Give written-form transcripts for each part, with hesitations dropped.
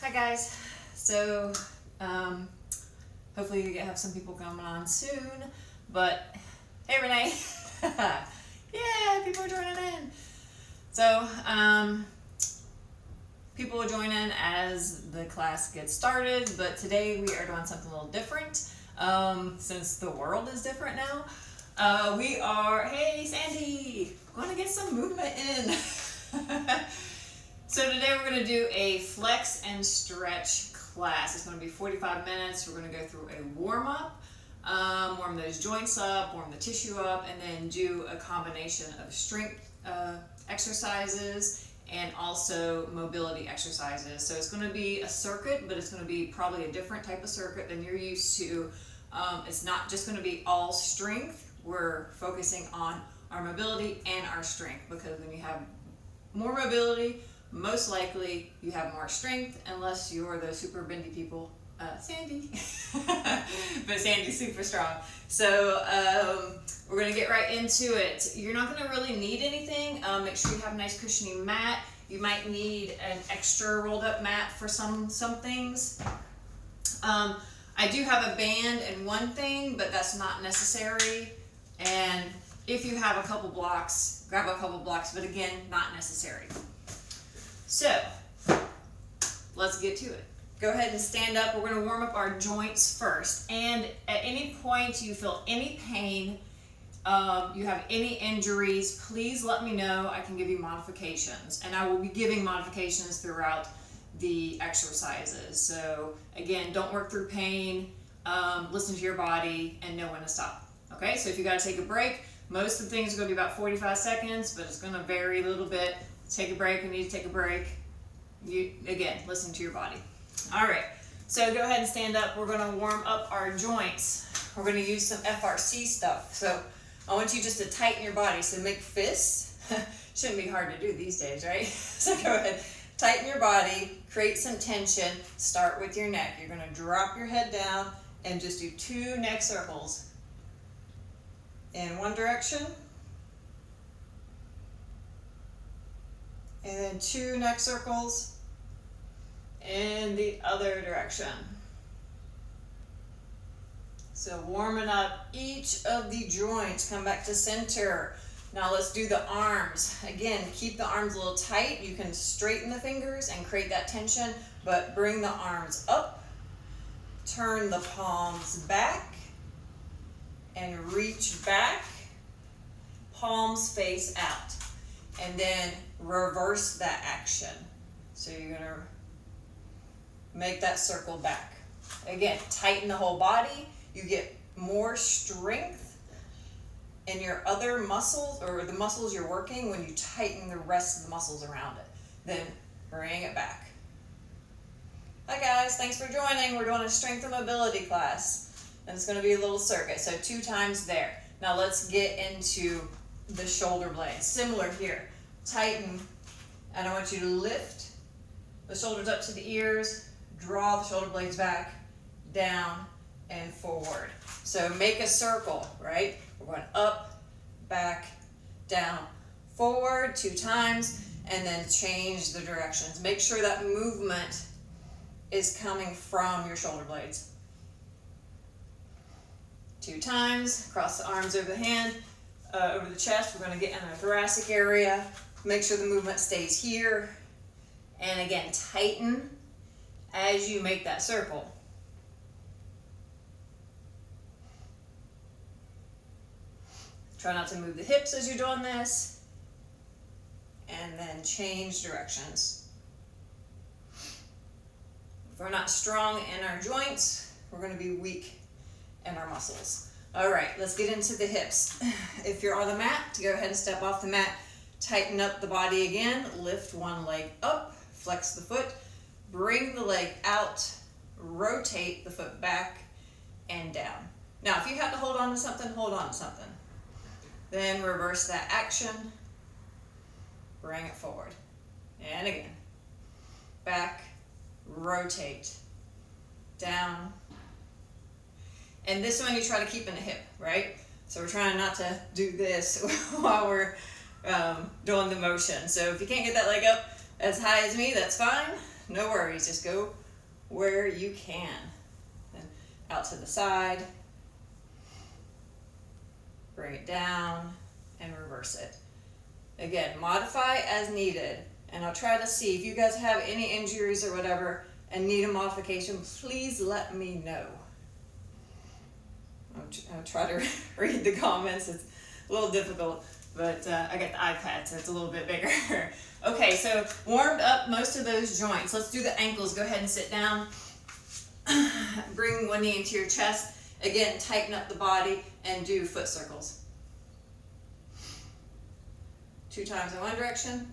Hi guys. So hopefully you have some people coming on soon, but hey Renee. Yeah, people are joining in. So people will join in as the class gets started, but today we are doing something a little different since the world is different now. We are, hey Sandy, going to get some movement in. So today we're going to do a flex and stretch class. It's going to be 45 minutes. We're going to go through a warm-up, warm those joints up, warm the tissue up, and then do a combination of strength exercises and also mobility exercises. So it's going to be a circuit, but it's going to be probably a different type of circuit than you're used to. It's not just going to be all strength. We're focusing on our mobility and our strength, because when you have more mobility, most likely you have more strength, unless you're the super bendy people, Sandy. But Sandy's super strong. So we're going to get right into it. You're not going to really need anything. Make sure you have a nice cushiony mat. You might need an extra rolled up mat for some things. I do have a band and one thing, but that's not necessary. And if you have a couple blocks, grab a couple blocks, but again, not necessary. So let's get to it. Go ahead and stand up. We're going to warm up our joints first. And at any point you feel any pain, you have any injuries, please let me know. I can give you modifications. And I will be giving modifications throughout the exercises. So again, don't work through pain. Listen to your body and know when to stop. Okay, so if you got to take a break, most of the things are going to be about 45 seconds, but it's going to vary a little bit. Take a break, we need to take a break. Again, listen to your body. All right, so go ahead and stand up. We're going to warm up our joints. We're going to use some FRC stuff. So I want you just to tighten your body. So make fists. Shouldn't be hard to do these days, right? So go ahead, tighten your body, create some tension. Start with your neck. You're going to drop your head down and just do 2 neck circles in one direction. And then 2 neck circles in the other direction. So warming up each of the joints. Come back to center. Now let's do the arms. Again, keep the arms a little tight. You can straighten the fingers and create that tension, but bring the arms up. Turn the palms back and reach back. Palms face out. And then reverse that action. So you're going to make that circle back. Again, tighten the whole body. You get more strength in your other muscles, or the muscles you're working, when you tighten the rest of the muscles around it. Then bring it back. Hi guys, thanks for joining. We're doing a strength and mobility class. And it's going to be a little circuit. So 2 times there. Now let's get into the shoulder blades. Similar here. Tighten, and I want you to lift the shoulders up to the ears, draw the shoulder blades back, down, and forward. So make a circle, right? We're going up, back, down, forward 2 times, and then change the directions. Make sure that movement is coming from your shoulder blades. 2 times, cross the arms over the hand. Over the chest, we're going to get in the thoracic area. Make sure the movement stays here. And again, tighten as you make that circle. Try not to move the hips as you're doing this. And then change directions. If we're not strong in our joints, we're going to be weak in our muscles. All right, let's get into the hips. If you're on the mat, go ahead and step off the mat. Tighten up the body again. Lift one leg up. Flex the foot. Bring the leg out. Rotate the foot back and down. Now, if you have to hold on to something, hold on to something. Then reverse that action. Bring it forward. And again. Back. Rotate. Down. And this one you try to keep in the hip, right? So we're trying not to do this while we're doing the motion. So if you can't get that leg up as high as me, that's fine. no worries, just go where you can. And out to the side, bring it down, and reverse it. Again, modify as needed. And I'll try to see if you guys have any injuries or whatever and need a modification, please let me know. I'll try to read the comments. It's a little difficult, but I got the iPad, so it's a little bit bigger. Okay, so warmed up most of those joints. Let's do the ankles. Go ahead and sit down. Bring one knee into your chest. Again, tighten up the body and do foot circles. 2 times in one direction,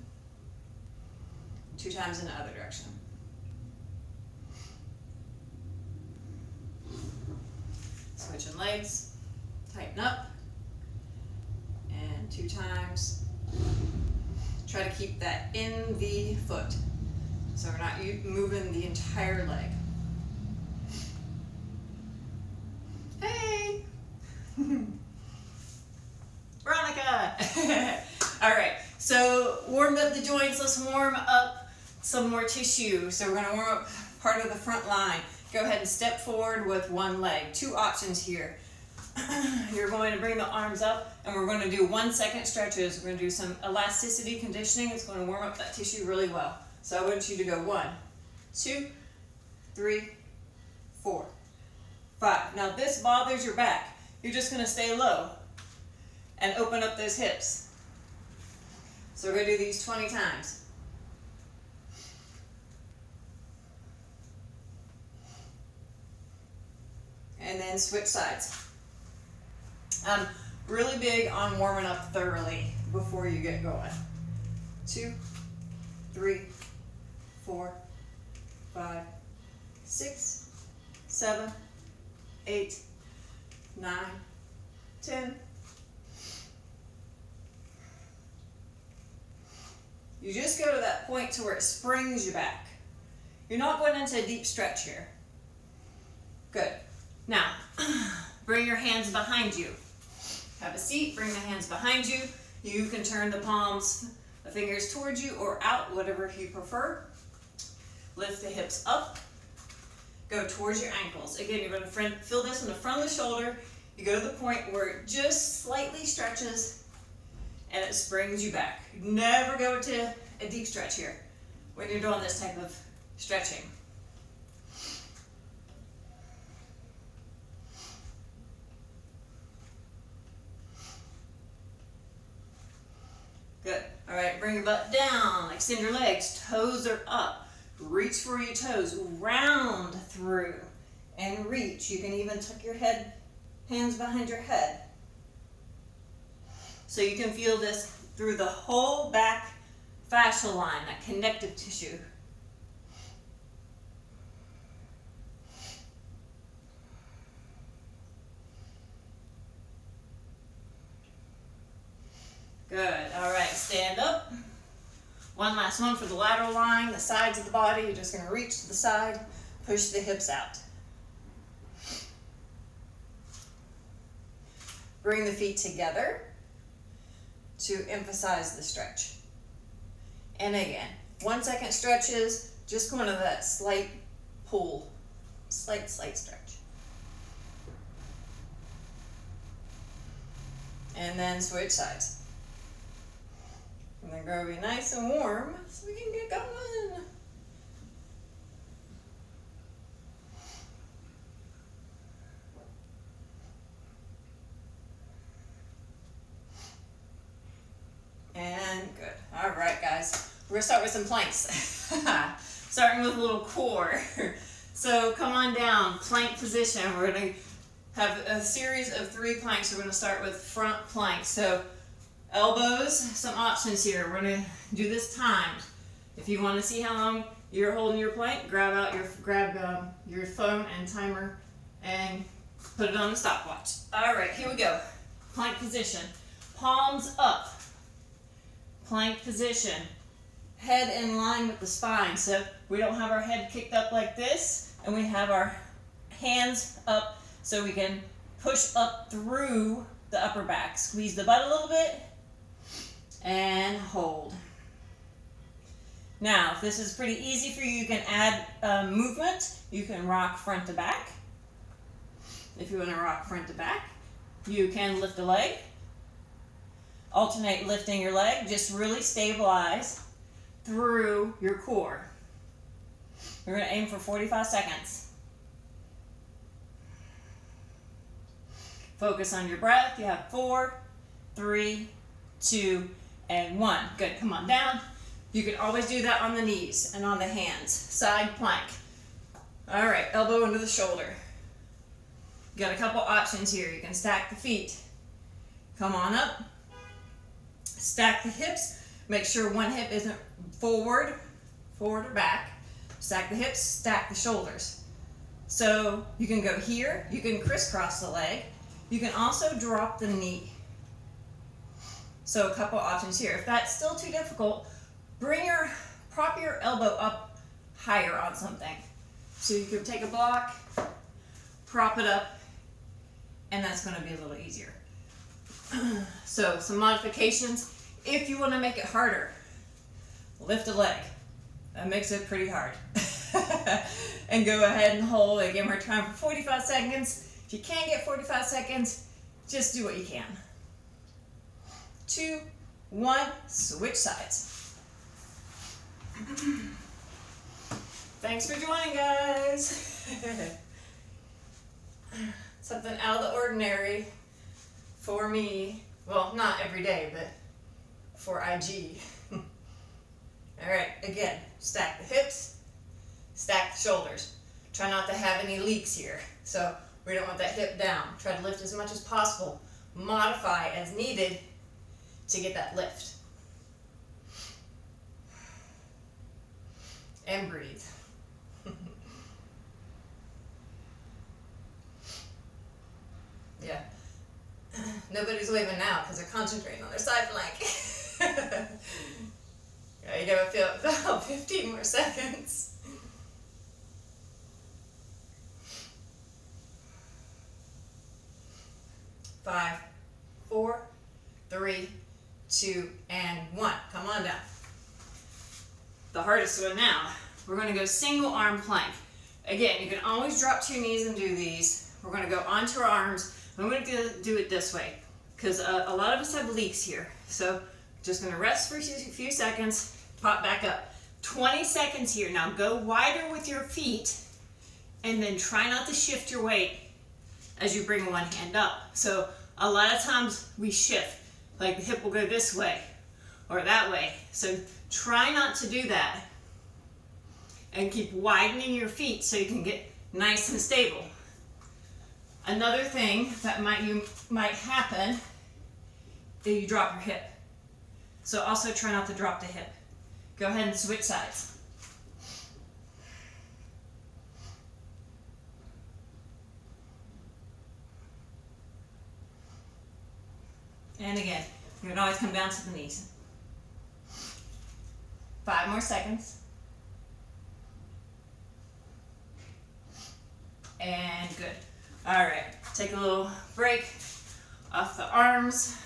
2 times in the other direction. Switching legs, tighten up, and 2 times. Try to keep that in the foot, so we're not moving the entire leg. Hey! Veronica! All right, so warmed up the joints, let's warm up some more tissue. So we're gonna warm up part of the front line. Go ahead and step forward with one leg. 2 options here. You're going to bring the arms up and we're going to do 1-second stretches. We're going to do some elasticity conditioning. It's going to warm up that tissue really well. So I want you to go 1, 2, 3, 4, 5. Now if this bothers your back, you're just going to stay low and open up those hips. So we're going to do these 20 times. And then switch sides. I'm really big on warming up thoroughly before you get going. 2, 3, 4, 5, 6, 7, 8, 9, 10. You just go to that point to where it springs you back. You're not going into a deep stretch here. Good. Now, bring your hands behind you. Have a seat, bring the hands behind you. You can turn the palms, the fingers towards you or out, whatever you prefer. Lift the hips up. Go towards your ankles. Again, you're going to feel this in the front of the shoulder. You go to the point where it just slightly stretches and it springs you back. Never go to a deep stretch here when you're doing this type of stretching. Good. All right, bring your butt down, extend your legs, toes are up. Reach for your toes, round through and reach. You can even tuck your head, hands behind your head. So you can feel this through the whole back fascia line, that connective tissue. Good. All right, stand up. One last one for the lateral line, the sides of the body. You're just going to reach to the side, push the hips out. Bring the feet together to emphasize the stretch. And again, 1-second stretches, just going to that slight pull, slight stretch. And then switch sides. And then go be nice and warm so we can get going. And good. All right, guys. We're gonna start with some planks. Starting with a little core. So come on down, plank position. We're gonna have a series of 3 planks. We're gonna start with front plank. So elbows, some options here. We're gonna do this timed. If you want to see how long you're holding your plank, grab your phone and timer and put it on the stopwatch. All right, here we go. Plank position. Palms up. Plank position. Head in line with the spine. So we don't have our head kicked up like this, and we have our hands up so we can push up through the upper back. Squeeze the butt a little bit and hold. Now, if this is pretty easy for you, you can add movement. You can rock front to back. If you want to rock front to back, you can lift a leg. Alternate lifting your leg. Just really stabilize through your core. We're going to aim for 45 seconds. Focus on your breath. You have 4, 3, 2, and 1. Good. Come on down. You can always do that on the knees and on the hands. Side plank. All right, elbow into the shoulder. Got a couple options here. You can stack the feet. Come on up. Stack the hips. Make sure one hip isn't forward or back. Stack the hips, stack the shoulders. So you can go here. You can crisscross the leg. You can also drop the knee. So a couple options here. If that's still too difficult, prop your elbow up higher on something. So you can take a block, prop it up, and that's going to be a little easier. So some modifications. If you want to make it harder, lift a leg. That makes it pretty hard. And go ahead and hold. Again, we're trying for 45 seconds. If you can't get 45 seconds, just do what you can. 2, 1, switch sides. Thanks for joining, guys. Something out of the ordinary for me. Well, not every day, but for IG. All right, again, stack the hips, stack the shoulders. Try not to have any leaks here. So we don't want that hip down. Try to lift as much as possible. Modify as needed to get that lift. And breathe. Yeah. Nobody's waving now because they're concentrating on their side plank. Yeah, you gotta feel about 15 more seconds. Five, 4, 3, 2, and 1. Come on down. The hardest one now. We're going to go single arm plank. Again, you can always drop to your knees and do these. We're going to go onto our arms. I'm going to do it this way because a lot of us have leaks here. So just going to rest for a few seconds, pop back up. 20 seconds here. Now go wider with your feet and then try not to shift your weight as you bring one hand up. So a lot of times we shift, like the hip will go this way or that way. So try not to do that and keep widening your feet so you can get nice and stable. Another thing that might happen is you drop your hip. So also try not to drop the hip. Go ahead and switch sides. And again, you can always come down to the knees. 5 more seconds. And good. All right, take a little break off the arms.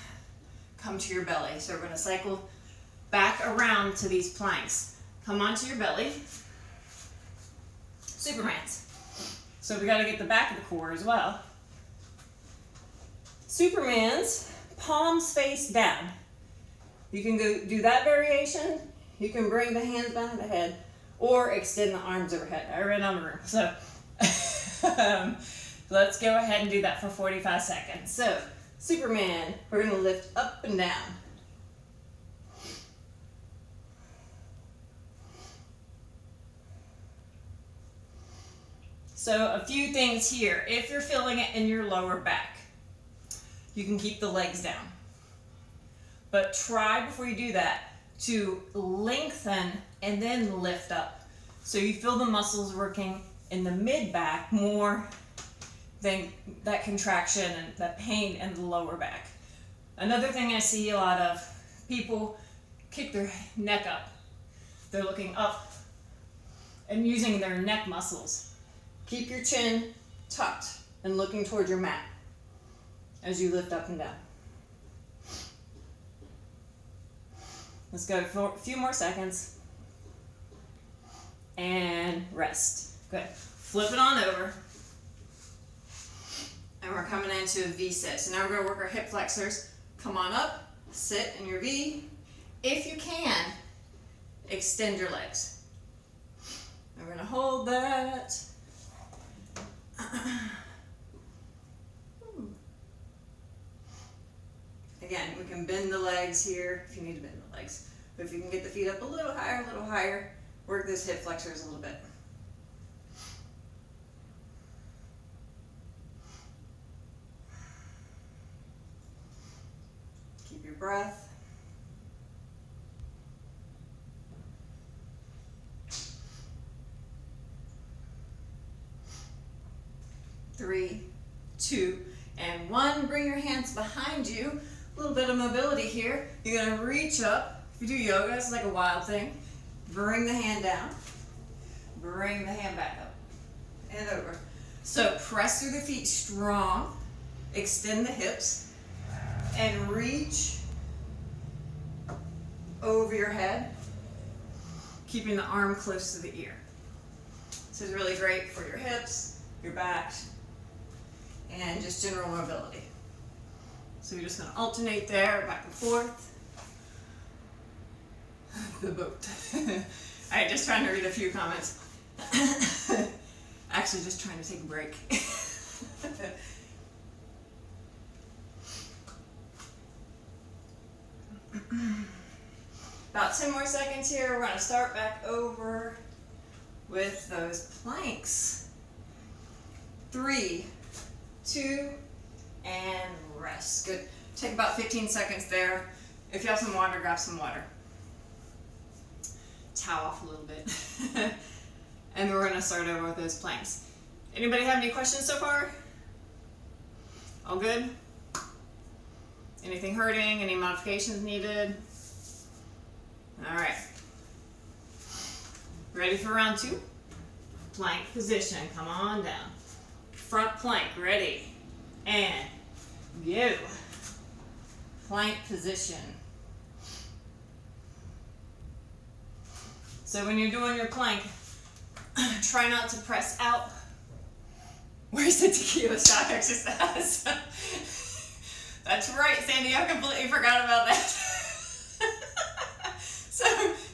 Come to your belly. So we're going to cycle back around to these planks. Come onto your belly. Supermans. So we got to get the back of the core as well. Supermans, palms face down. You can go do that variation. You can bring the hands behind the head or extend the arms overhead. I ran out of room. So let's go ahead and do that for 45 seconds. So Superman, we're going to lift up and down. So a few things here. If you're feeling it in your lower back, you can keep the legs down. But try before you do that to lengthen and then lift up. So you feel the muscles working in the mid-back more than that contraction and that pain in the lower back. Another thing I see a lot of, people kick their neck up. They're looking up and using their neck muscles. Keep your chin tucked and looking toward your mat as you lift up and down. Let's go for a few more seconds. and rest. Good. Flip it on over. And we're coming into a V sit. So now we're going to work our hip flexors. Come on up, sit in your V. If you can, extend your legs. We're going to hold that. Again, we can bend the legs here if you need to bend the legs. But if you can get the feet up a little higher, work those hip flexors a little bit. Keep your breath. Three, 2, and 1. Bring your hands behind you. A little bit of mobility here. You're going to reach up. If you do yoga, it's like a wild thing. Bring the hand down. Bring the hand back up and over. So press through the feet strong. Extend the hips and reach over your head, keeping the arm close to the ear. This is really great for your hips, your back, and just general mobility. So you're just going to alternate there, back and forth. The boat. Alright, just trying to read a few comments. Actually, just trying to take a break. About 10 more seconds here. We're going to start back over with those planks. 3, 2, and rest. Good. Take about 15 seconds there. If you have some water, grab some water. Towel off a little bit. And we're going to start over with those planks. Anybody have any questions so far? All good? Anything hurting? Any modifications needed? Alright. Ready for round 2? Plank position. Come on down. Front plank. Ready. And go. Plank position. So when you're doing your plank, try not to press out. Where's the tequila shot exercise? That's right, Sandy, I completely forgot about that. So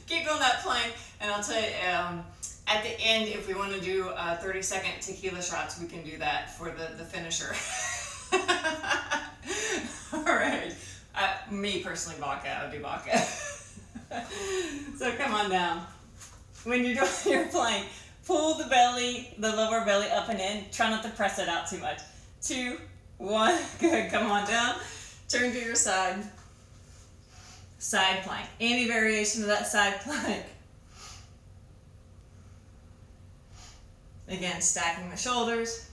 keep on that plank, and I'll tell you, at the end, if we want to do 30-second tequila shots, we can do that for the finisher. Alright, me personally, vodka, I would do vodka. So come on down. When you're doing your plank, pull the belly, the lower belly up and in. Try not to press it out too much. 2, 1, good, come on down. Turn to your side. Side plank. Any variation of that side plank. Again, stacking the shoulders.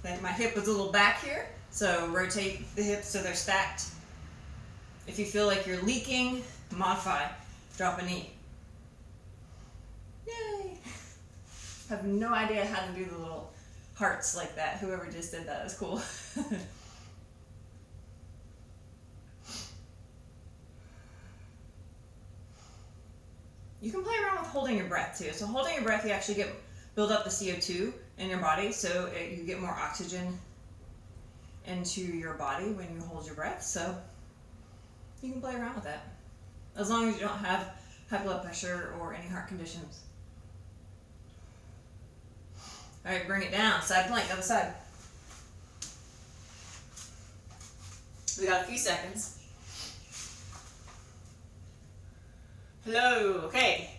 Then my hip was a little back here, so rotate the hips so they're stacked. If you feel like you're leaking, modify. Drop a knee. Yay! I have no idea how to do the little hearts like that. Whoever just did that is cool. You can play around with holding your breath too. So holding your breath, you actually build up the CO2 in your body, so you get more oxygen into your body when you hold your breath. So you can play around with that, as long as you don't have high blood pressure or any heart conditions. All right, bring it down. Side plank, other side. We got a few seconds. Hello, okay.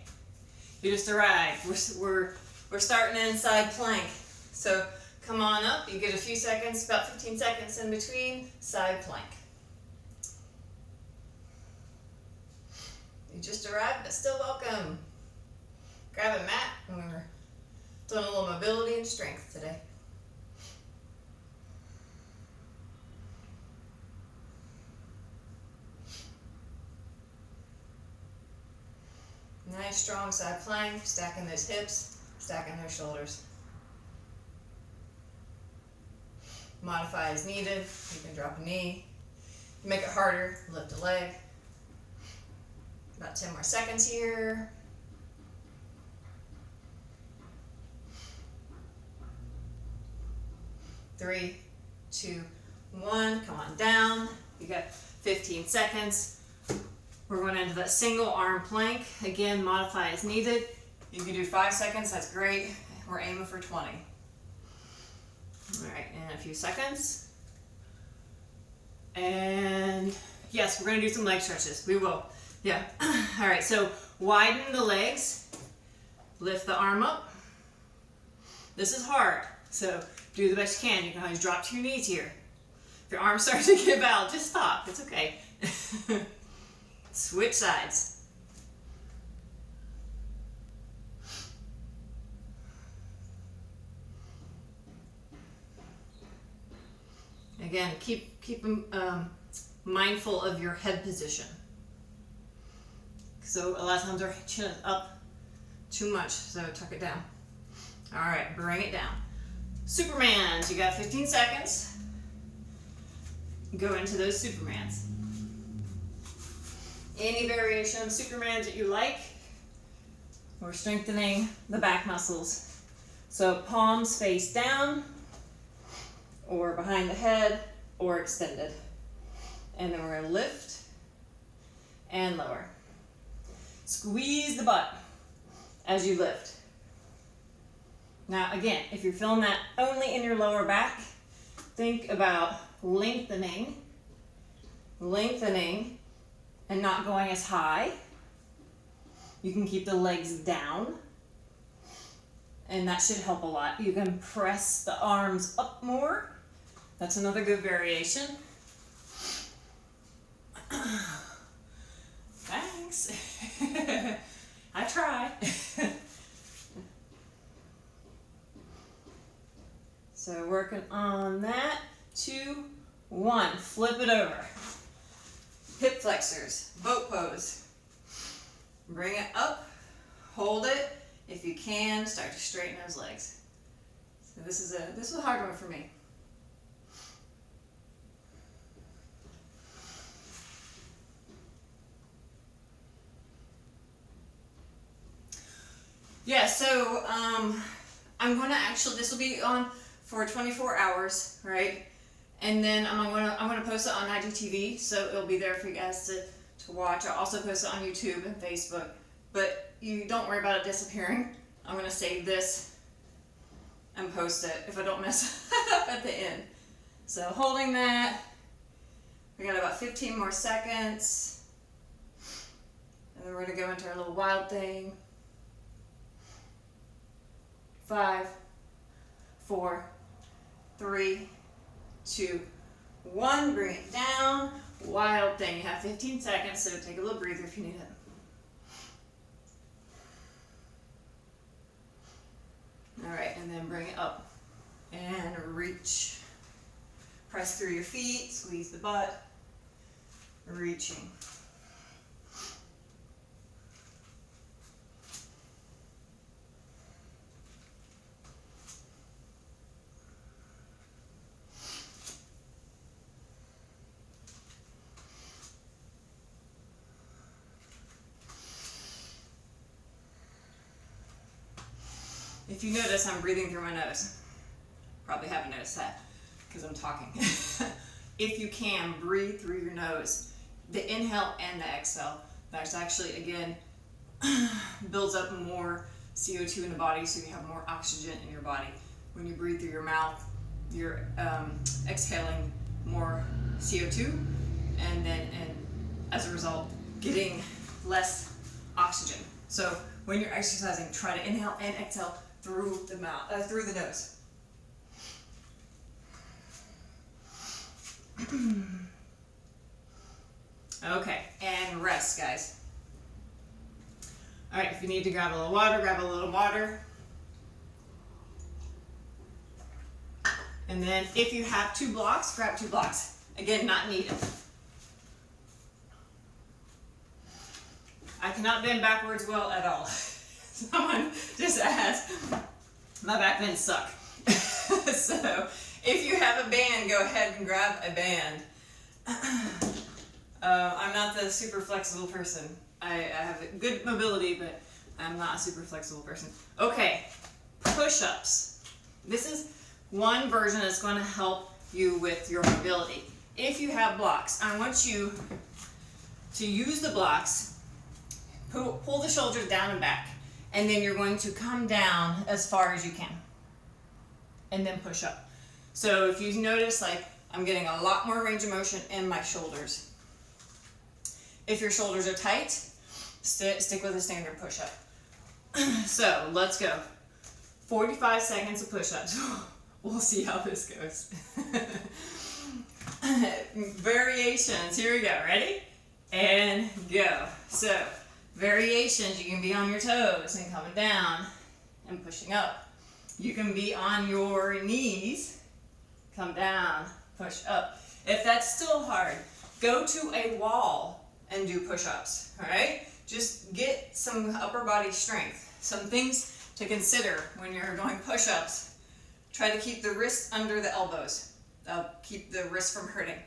You just arrived. We're starting in side plank. So come on up. You get a few seconds, about 15 seconds in between. Side plank. You just arrived, but still welcome. Grab a mat. We're doing a little mobility and strength today. Nice strong side plank, stacking those hips, stacking those shoulders. Modify as needed. You can drop a knee. Make it harder, lift a leg. About 10 more seconds here. 3, 2, 1. Come on down. You got 15 seconds. We're going into that single arm plank. Again, modify as needed. You can do 5 seconds, that's great. We're aiming for 20. All right, in a few seconds. And yes, we're gonna do some leg stretches. We will, yeah. All right, so widen the legs, lift the arm up. This is hard, so do the best you can. You can always drop to your knees here. If your arm starts to give out, just stop, it's okay. Switch sides. Again, keep mindful of your head position. So a lot of times our chin is up too much, so tuck it down. All right, bring it down. Supermans, you got 15 seconds. Go into those Supermans. Any variation of Supermans that you like. We're strengthening the back muscles. So palms face down, or behind the head, or extended. And then we're gonna lift and lower. Squeeze the butt as you lift. Now again, if you're feeling that only in your lower back, think about lengthening, and not going as high. You can keep the legs down, and that should help a lot. You can press the arms up more. That's another good variation. Thanks. I try. So working on that. 2, 1. Flip it over. Hip flexors. Boat pose. Bring it up. Hold it. If you can, start to straighten those legs. So this is a hard one for me. Yeah, so I'm gonna actually, this will be on for 24 hours, right? And then I'm gonna post it on IGTV, so it'll be there for you guys to watch. I'll also post it on YouTube and Facebook, but you don't worry about it disappearing. I'm gonna save this and post it if I don't mess up at the end. So holding that, we got about 15 more seconds, and then we're gonna go into our little wild thing. 5, 4, 3, 2, 1. Bring it down. Wild thing. You have 15 seconds, so take a little breather if you need it. All right, and then bring it up and reach. Press through your feet, squeeze the butt, reaching. If you notice, I'm breathing through my nose. Probably haven't noticed that because I'm talking. If you can, breathe through your nose. The inhale and the exhale. That's actually, again, builds up more CO2 in the body, so you have more oxygen in your body. When you breathe through your mouth, you're exhaling more CO2, and as a result, getting less oxygen. So when you're exercising, try to inhale and exhale through the mouth, through the nose. Okay, and rest, guys. All right, if you need to grab a little water, grab a little water. And then if you have 2 blocks, grab 2 blocks. Again, not needed. I cannot bend backwards well at all. Someone just asked. My back bends suck. So if you have a band, go ahead and grab a band. I'm not the super flexible person. I have good mobility, but I'm not a super flexible person. Okay, push-ups. This is one version that's going to help you with your mobility. If you have blocks, I want you to use the blocks, pull the shoulders down and back, and then you're going to come down as far as you can, and then push up. So if you notice, like, I'm getting a lot more range of motion in my shoulders. If your shoulders are tight, stick with a standard push-up. So let's go. 45 seconds of push-ups. We'll see how this goes. Variations, here we go, ready? And go. So, variations, you can be on your toes and coming down and pushing up. You can be on your knees, come down, push up. If that's still hard, go to a wall and do push-ups, all right? Just get some upper body strength. Some things to consider when you're doing push-ups. Try to keep the wrists under the elbows. Keep the wrists from hurting.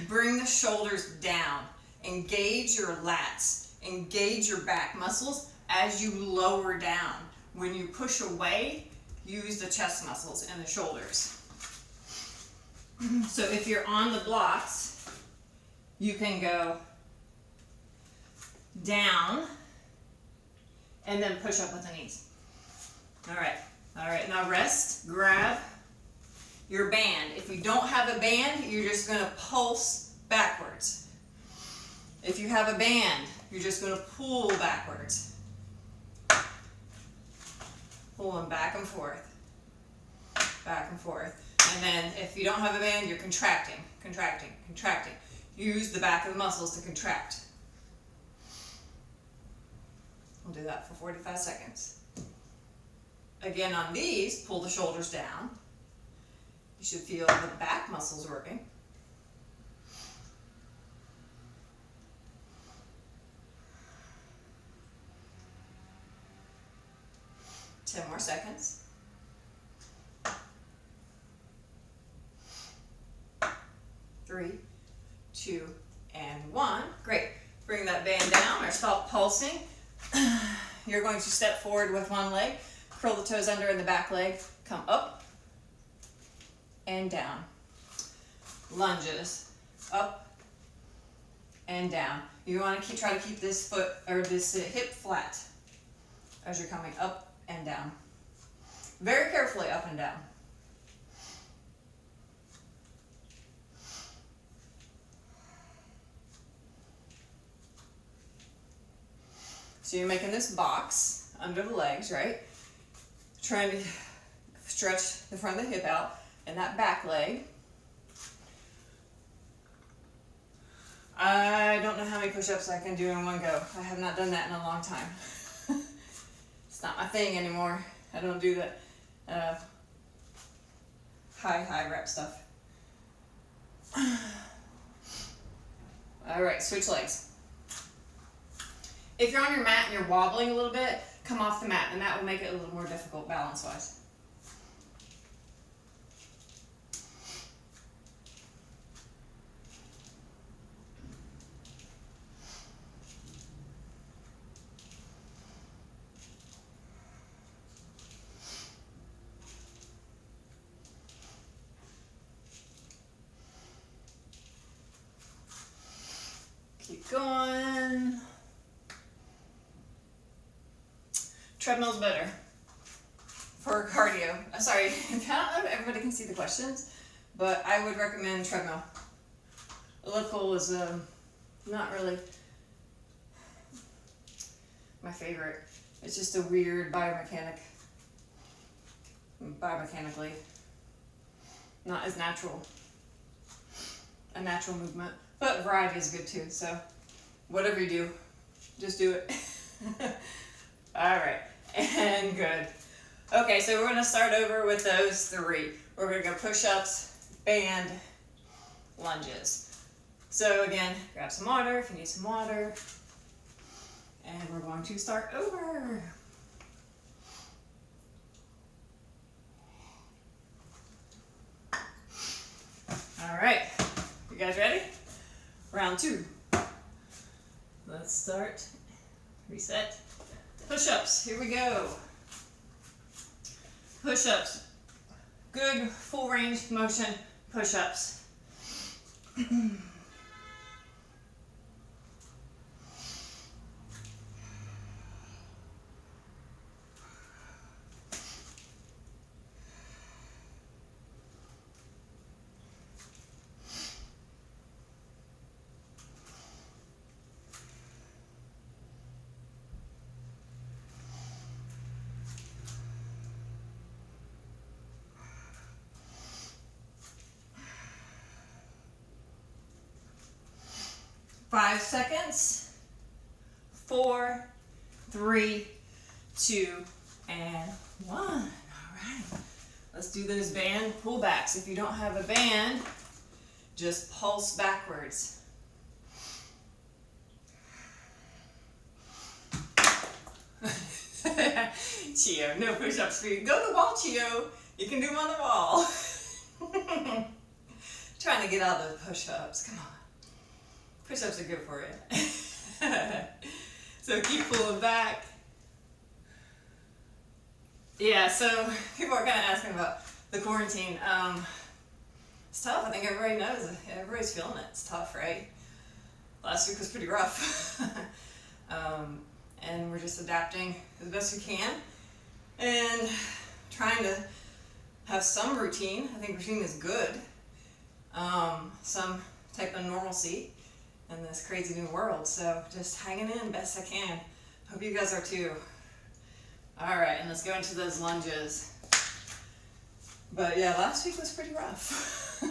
Bring the shoulders down. Engage your lats. Engage your back muscles as you lower down. When you push away, use the chest muscles and the shoulders. So if you're on the blocks, you can go down and then push up with the knees. All right, now rest, grab your band. If you don't have a band, you're just gonna pulse backwards. If you have a band, you're just gonna pull backwards. Pulling back and forth, back and forth. And then if you don't have a band, you're contracting, contracting, contracting. Use the back of the muscles to contract. We'll do that for 45 seconds. Again, on these, pull the shoulders down. You should feel the back muscles working. Ten more seconds. 3, 2, and 1. Great. Bring that band down or stop pulsing. You're going to step forward with one leg, curl the toes under in the back leg, come up and down. Lunges, up and down. You want to try to keep this foot or this hip flat as you're coming up and down. Very carefully up and down. So you're making this box under the legs, right? Trying to stretch the front of the hip out and that back leg. I don't know how many push-ups I can do in one go. I have not done that in a long time. It's not my thing anymore. I don't do that high rep stuff. All right, switch legs. If you're on your mat and you're wobbling a little bit, come off the mat, and that will make it a little more difficult balance-wise. Keep going. Treadmill's better for cardio. Sorry, I don't know if everybody can see the questions, but I would recommend treadmill. Elliptical is not really my favorite. It's just a weird biomechanically not as natural. A natural movement, but variety is good too. So whatever you do, just do it. All right. And good. Okay, so we're going to start over with those 3. We're going to go push-ups, band, lunges. So again, grab some water if you need some water. And we're going to start over. All right, you guys ready? Round 2. Let's start. Reset. Push-ups, here we go. Push-ups. good full range motion push-ups. 5 seconds. 4, 3, 2, and 1. All right. Let's do those band pullbacks. If you don't have a band, just pulse backwards. Chio, no push-ups for you. Go to the wall, Chio. You can do them on the wall. Trying to get out of those push-ups. Come on. Push-ups are good for you. So keep pulling back. Yeah, so people are kind of asking about the quarantine. It's tough. I think everybody knows it. Everybody's feeling it. It's tough, right? Last week was pretty rough. And we're just adapting as best we can and trying to have some routine. I think routine is good. Some type of normalcy in this crazy new world. So just hanging in best I can. Hope you guys are too. All right, and let's go into those lunges. But yeah, last week was pretty rough.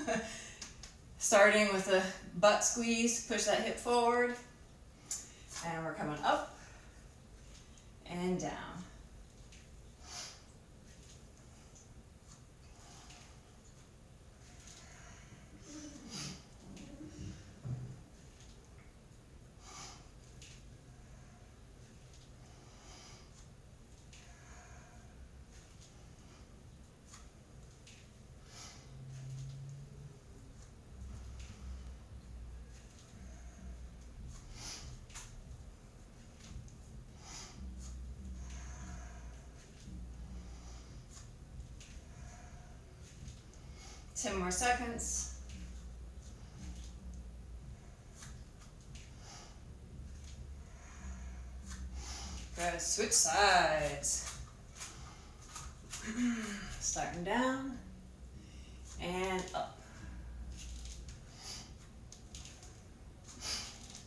Starting with a butt squeeze, push that hip forward. And we're coming up and down. Ten more seconds. Good, switch sides. Starting down and up.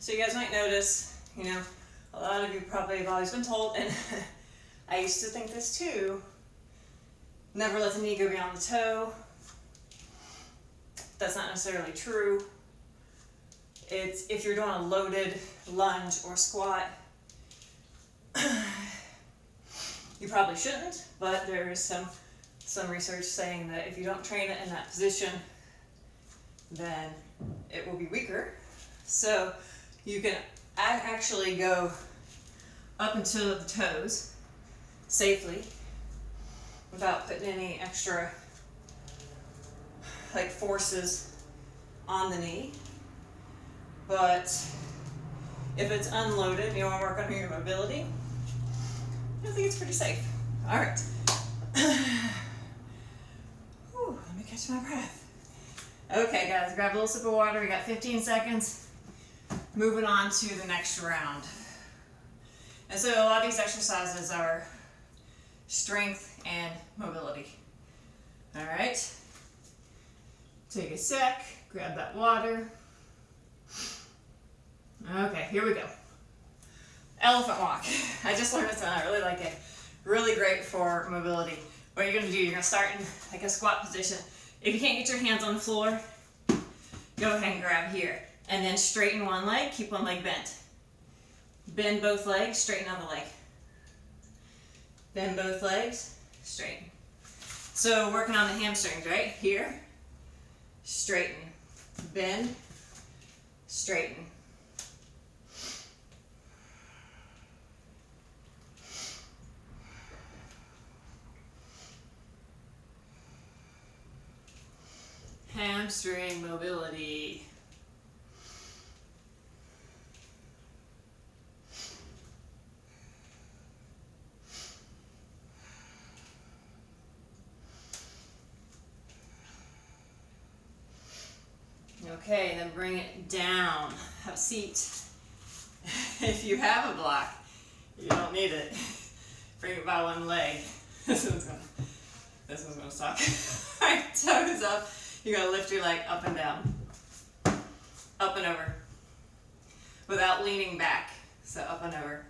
So you guys might notice, you know, a lot of you probably have always been told, and I used to think this too, never let the knee go beyond the toe. That's not necessarily true. It's if you're doing a loaded lunge or squat, you probably shouldn't, but there is some research saying that if you don't train it in that position, then it will be weaker. So you can actually go up until the toes safely without putting any extra like forces on the knee. But if it's unloaded, you want to work on your mobility, I think it's pretty safe. All right. Whew, let me catch my breath. Okay, guys, grab a little sip of water. We got 15 seconds. Moving on to the next round. And so a lot of these exercises are strength and mobility. All right. Take a sec, grab that water. Okay, here we go. Elephant walk. I just learned this one, I really like it. Really great for mobility. What you're gonna do, you're gonna start in like a squat position. If you can't get your hands on the floor, go ahead and grab here. And then straighten one leg, keep one leg bent. Bend both legs, straighten out the leg. Bend both legs, straighten. So working on the hamstrings, right? Here. Straighten, bend, straighten. Hamstring mobility. Okay, then bring it down. Have a seat. If you have a block, you don't need it. Bring it by one leg. This one's gonna suck. Alright, toes up. You're gonna lift your leg up and down. Up and over. Without leaning back. So up and over.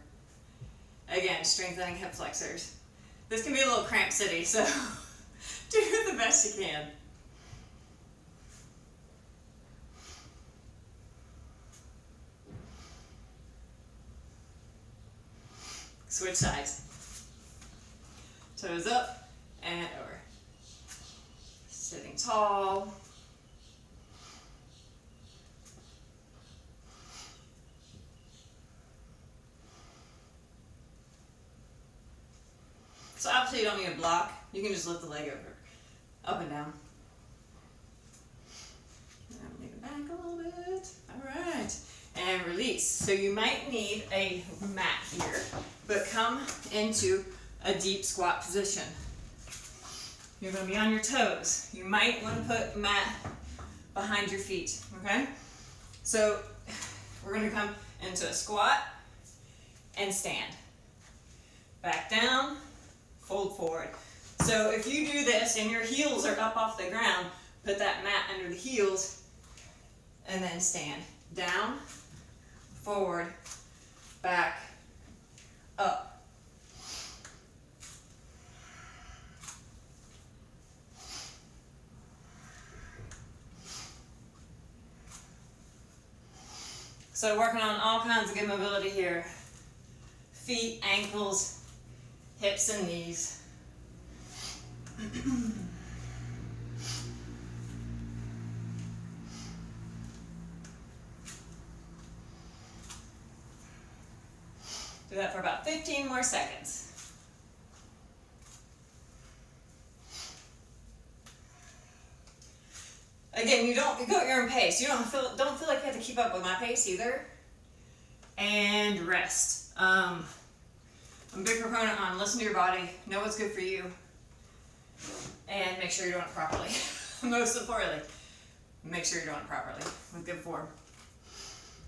Again, strengthening hip flexors. This can be a little cramp city, so do the best you can. Switch sides. Toes up and over. Sitting tall. So obviously you don't need a block. You can just lift the leg over, up and down. And lean it back a little bit. All right. And release. So you might need a mat here, but come into a deep squat position. You're going to be on your toes. You might want to put a mat behind your feet, okay? So we're going to come into a squat and stand. Back down, fold forward. So if you do this and your heels are up off the ground, put that mat under the heels and then stand. Down, forward, back, up. So working on all kinds of good mobility here. Feet, ankles, hips and knees. Do that for about 15 more seconds. Again, you go at your own pace. You don't feel like you have to keep up with my pace either. And rest. I'm a big proponent on listen to your body, know what's good for you, and make sure you're doing it properly. Most importantly, make sure you're doing it properly with good form.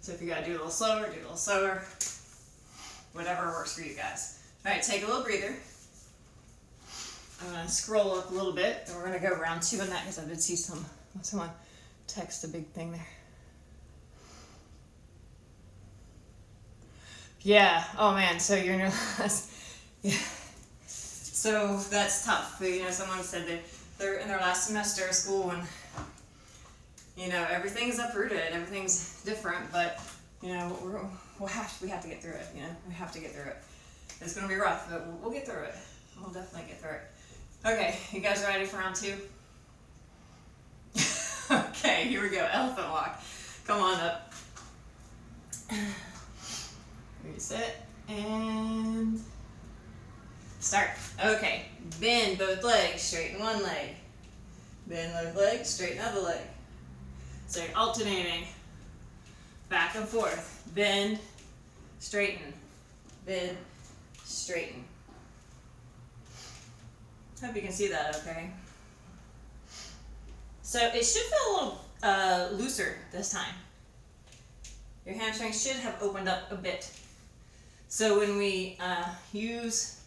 So if you gotta do a little slower, do a little slower. Whatever works for you guys. All right, take a little breather. I'm gonna scroll up a little bit, and we're gonna go round 2 on that because I did see someone text a big thing there. Yeah. Oh man. So you're in your last. Yeah. So that's tough. But, someone said that they're in their last semester of school, and everything's uprooted, everything's different, but we have to get through it. We have to get through it. It's gonna be rough, but we'll get through it. We'll definitely get through it. Okay, you guys ready for round 2? Okay, here we go. Elephant walk. Come on up. Reset and start. Okay, bend both legs, straighten one leg. Bend both legs, straighten other leg. So you're alternating back and forth. Bend, straighten, bend, straighten. Hope you can see that okay. So it should feel a little looser this time. Your hamstrings should have opened up a bit. So when we this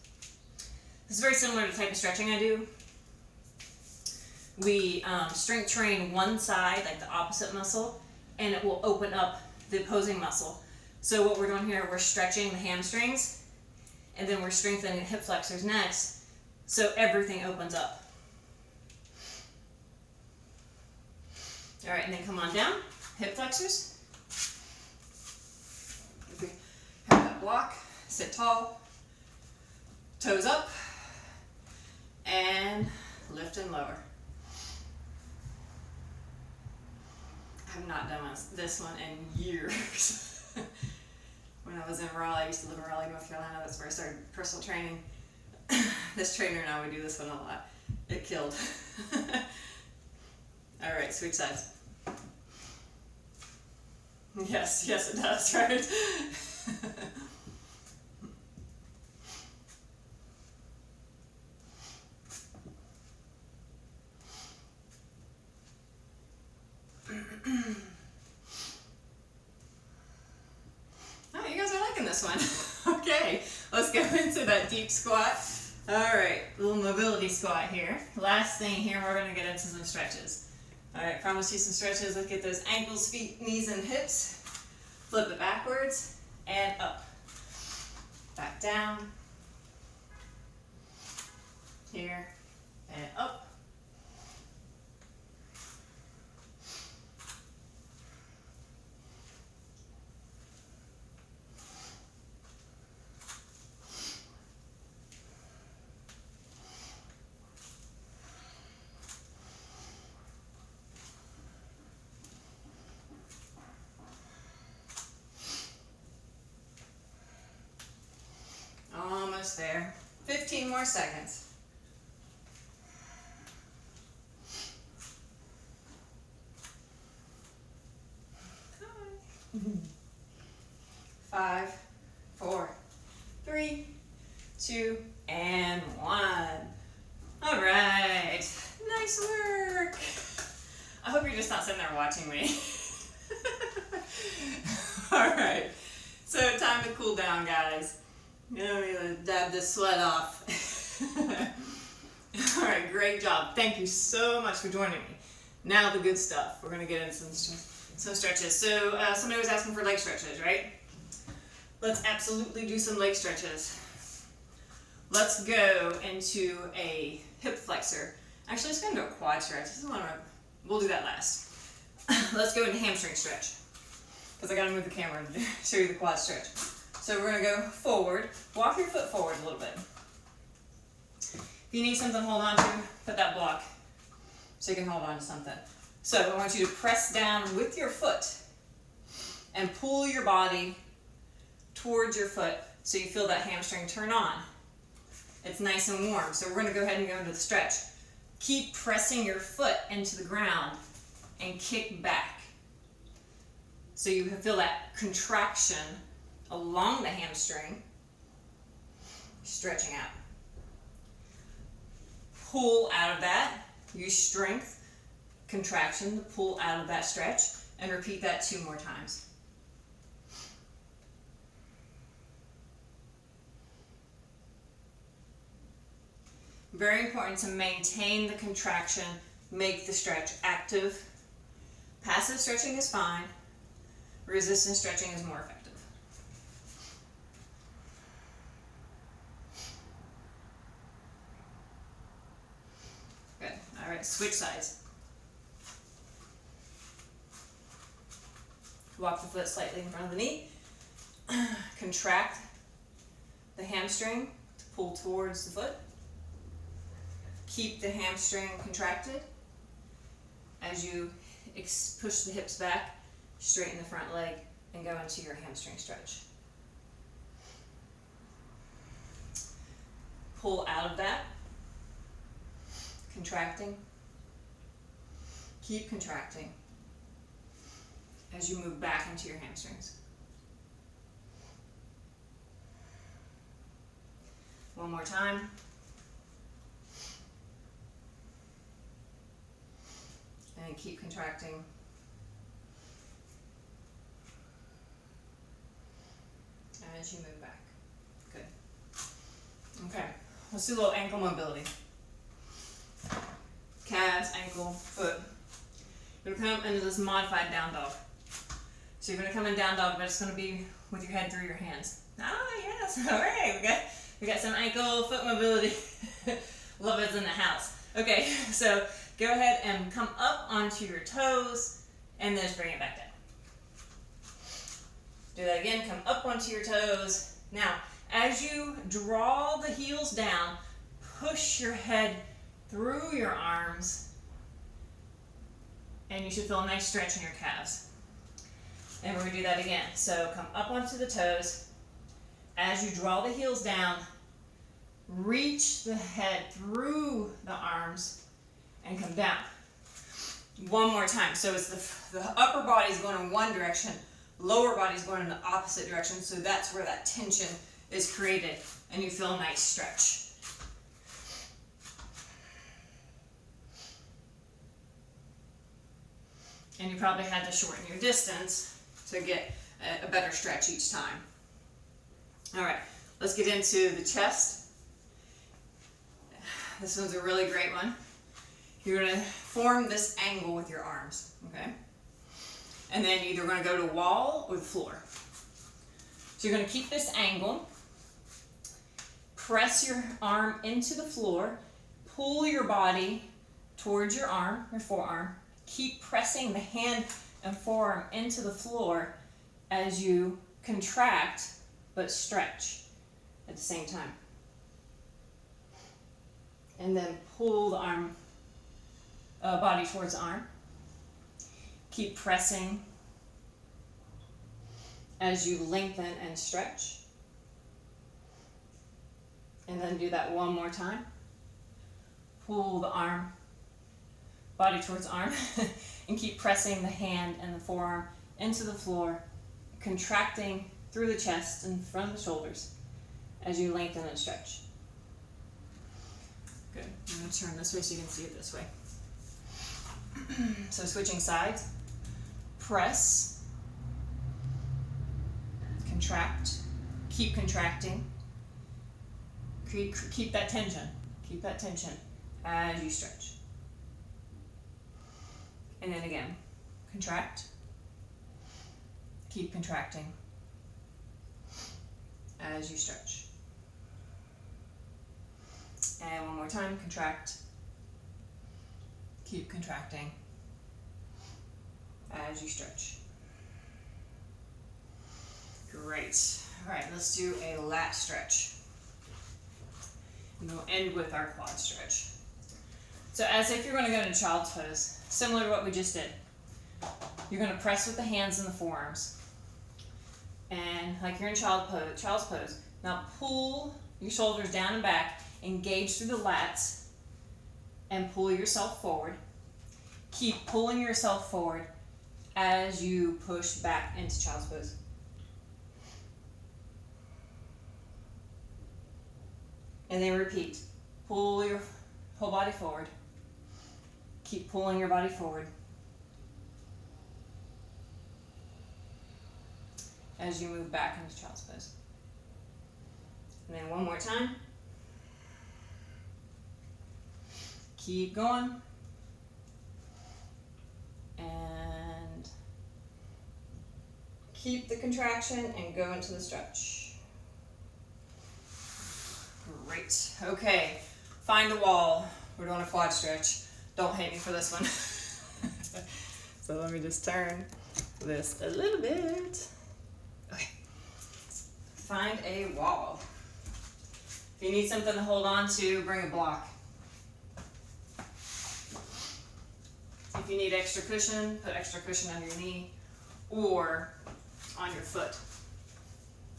is very similar to the type of stretching I do. We strength train one side, like the opposite muscle, and it will open up the opposing muscle. So what we're doing here, we're stretching the hamstrings, and then we're strengthening the hip flexors next, so everything opens up. All right, and then come on down, hip flexors. If we have that block, sit tall, toes up, and lift and lower. I have not done this one in years. When I was in Raleigh, I used to live in Raleigh, North Carolina. That's where I started personal training. This trainer and I would do this one a lot. It killed. All right, switch sides. Yes, it does, right? this one. Okay, let's go into that deep squat. All right, little mobility squat here. Last thing here, we're gonna get into some stretches. All right, promise you some stretches. Let's get those ankles, feet, knees, and hips. Flip it backwards and up. Back down. Here and up. Almost there. 15 more seconds. 5, 4, 3, 2, and 1. All right. Nice work. I hope you're just not sitting there watching me. All right. So time to cool down, guys. I'm gonna dab this sweat off. All right, great job. Thank you so much for joining me. Now the good stuff. We're gonna get into some stretches. So somebody was asking for leg stretches, right? Let's absolutely do some leg stretches. Let's go into a hip flexor. Actually, let's go into a quad stretch. We'll do that last. Let's go into hamstring stretch, because I gotta move the camera to show you the quad stretch. So we're gonna go forward, walk your foot forward a little bit. If you need something to hold on to, put that block so you can hold on to something. So I want you to press down with your foot and pull your body towards your foot so you feel that hamstring turn on. It's nice and warm. So we're gonna go ahead and go into the stretch. Keep pressing your foot into the ground and kick back. So you feel that contraction along the hamstring, stretching out. Pull out of that, use strength, contraction to pull out of that stretch, and repeat that 2 more times. Very important to maintain the contraction, make the stretch active. Passive stretching is fine, resistance stretching is more effective. Good. All right, switch sides. Walk the foot slightly in front of the knee. Contract the hamstring to pull towards the foot. Keep the hamstring contracted as you push the hips back, straighten the front leg, and go into your hamstring stretch. Pull out of that, contracting. Keep contracting as you move back into your hamstrings. One more time. And keep contracting. As you move back. Good. Okay, let's do a little ankle mobility. Calves, ankle, foot. You're gonna come into this modified down dog. So you're gonna come in down dog, but it's gonna be with your head through your hands. Ah, yes, all right, we got some ankle, foot mobility. Love it's in the house. Okay, so go ahead and come up onto your toes, and then just bring it back down. Do that again, come up onto your toes. Now, as you draw the heels down, push your head through your arms, and you should feel a nice stretch in your calves. And we're gonna do that again. So come up onto the toes. As you draw the heels down, reach the head through the arms and come down. One more time. So it's the upper body's going in one direction, lower body's going in the opposite direction, so that's where that tension is created and you feel a nice stretch. And you probably had to shorten your distance to get a better stretch each time. All right, let's get into the chest. This one's a really great one. You're gonna form this angle with your arms, okay? And then you're either gonna go to wall or the floor. So you're gonna keep this angle, press your arm into the floor, pull your body towards your arm, your forearm. Keep pressing the hand and forearm into the floor as you contract but stretch at the same time. And then pull the arm, body towards the arm. Keep pressing as you lengthen and stretch. And then do that one more time. Pull the arm, body towards arm, and keep pressing the hand and the forearm into the floor, contracting through the chest and from the shoulders as you lengthen and stretch. Good. I'm going to turn this way so you can see it this way. So switching sides. Press, contract, keep contracting, keep that tension as you stretch. And then again, contract, keep contracting as you stretch. And one more time, contract, keep contracting as you stretch. Great. All right, let's do a lat stretch. And we'll end with our quad stretch. So as if you're going to go into child's pose, similar to what we just did. You're going to press with the hands and the forearms. And like you're in child's pose. Now pull your shoulders down and back, engage through the lats, and pull yourself forward. Keep pulling yourself forward as you push back into child's pose. And then repeat. Pull your whole body forward. Keep pulling your body forward as you move back into child's pose. And then one more time. Keep going. And keep the contraction and go into the stretch. Great. Okay. Find a wall. We're doing a quad stretch. Don't hate me for this one. So let me just turn this a little bit. Okay. Find a wall. If you need something to hold on to, bring a block. If you need extra cushion, put extra cushion under your knee or on your foot.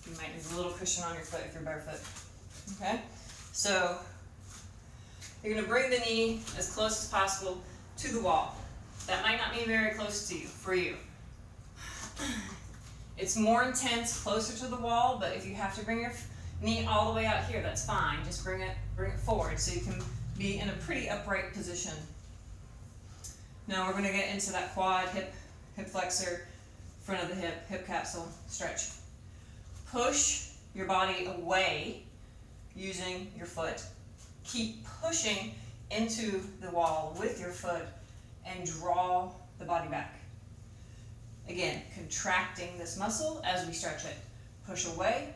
You might need a little cushion on your foot if you're barefoot. Okay? So you're going to bring the knee as close as possible to the wall. That might not be very close to you, for you. It's more intense closer to the wall, but if you have to bring your knee all the way out here, that's fine. Just bring it forward so you can be in a pretty upright position. Now we're going to get into that quad, hip flexor, front of the hip capsule stretch. Push your body away using your foot. Keep pushing into the wall with your foot and draw the body back. Again, contracting this muscle as we stretch it. Push away.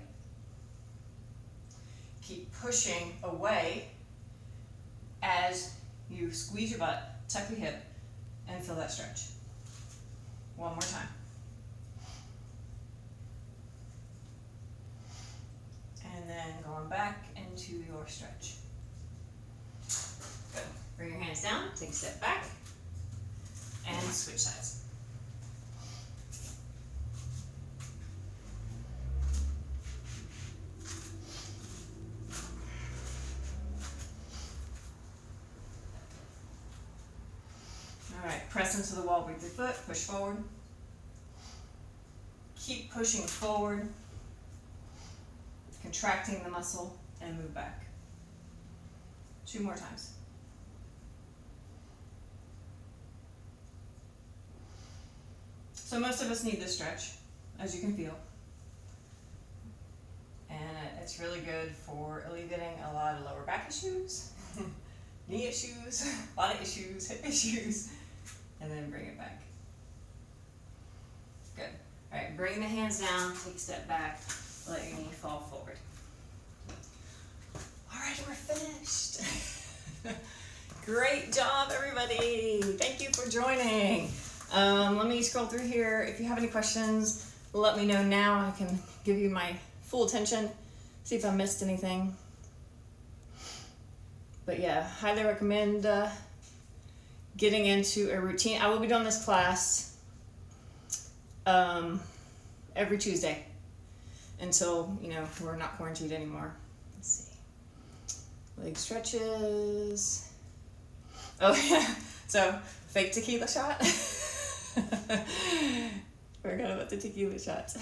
Keep pushing away as you squeeze your butt, tuck your hip, and feel that stretch. One more time. And then going back into your stretch. Good. Bring your hands down, take a step back, and switch sides. Alright, press into the wall with your foot, push forward. Keep pushing forward, contracting the muscle, and move back. 2 more times. So most of us need this stretch, as you can feel. And it's really good for alleviating a lot of lower back issues, knee issues, a lot of issues, hip issues, and then bring it back. Good. All right, bring the hands down, take a step back, let your knee fall forward. All right, we're finished. Great job, everybody. Thank you for joining. Let me scroll through here. If you have any questions, let me know now. I can give you my full attention, see if I missed anything. But yeah, highly recommend getting into a routine. I will be doing this class every Tuesday until, you know, we're not quarantined anymore. Let's see. Leg stretches. Oh yeah, so fake tequila shot. Forgot about the tequila shots.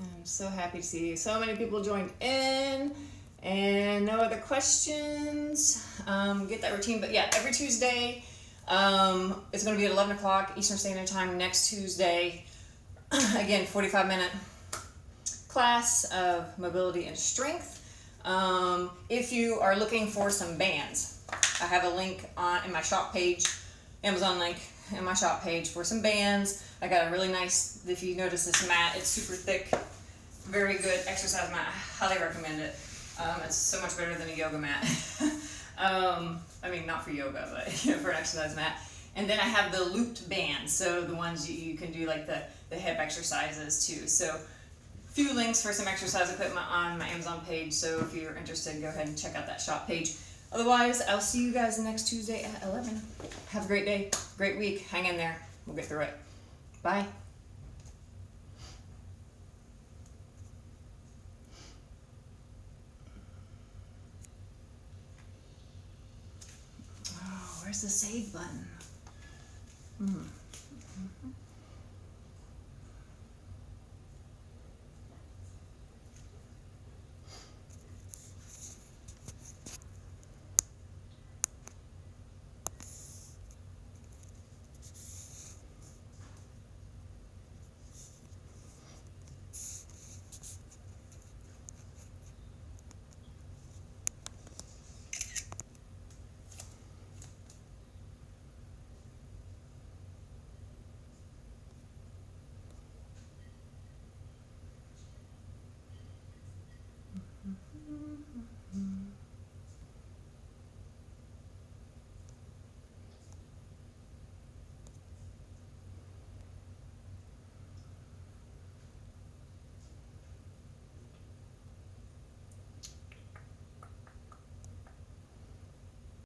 I'm so happy to see so many people joined in, and no other questions. Get that routine, but yeah, every Tuesday, it's going to be at 11 o'clock Eastern Standard Time next Tuesday. Again, 45-minute class of mobility and strength. If you are looking for some bands, I have a link in my shop page, Amazon link in my shop page for some bands. I got a really nice, if you notice this mat, it's super thick, very good exercise mat. I highly recommend it. It's so much better than a yoga mat. I mean, not for yoga, but for an exercise mat. And then I have the looped bands, so the ones you can do like the hip exercises too. So few links for some exercise equipment on my Amazon page, so if you're interested, go ahead and check out that shop page. Otherwise, I'll see you guys next Tuesday at 11. Have a great day, great week. Hang in there. We'll get through it. Bye. Oh, where's the save button?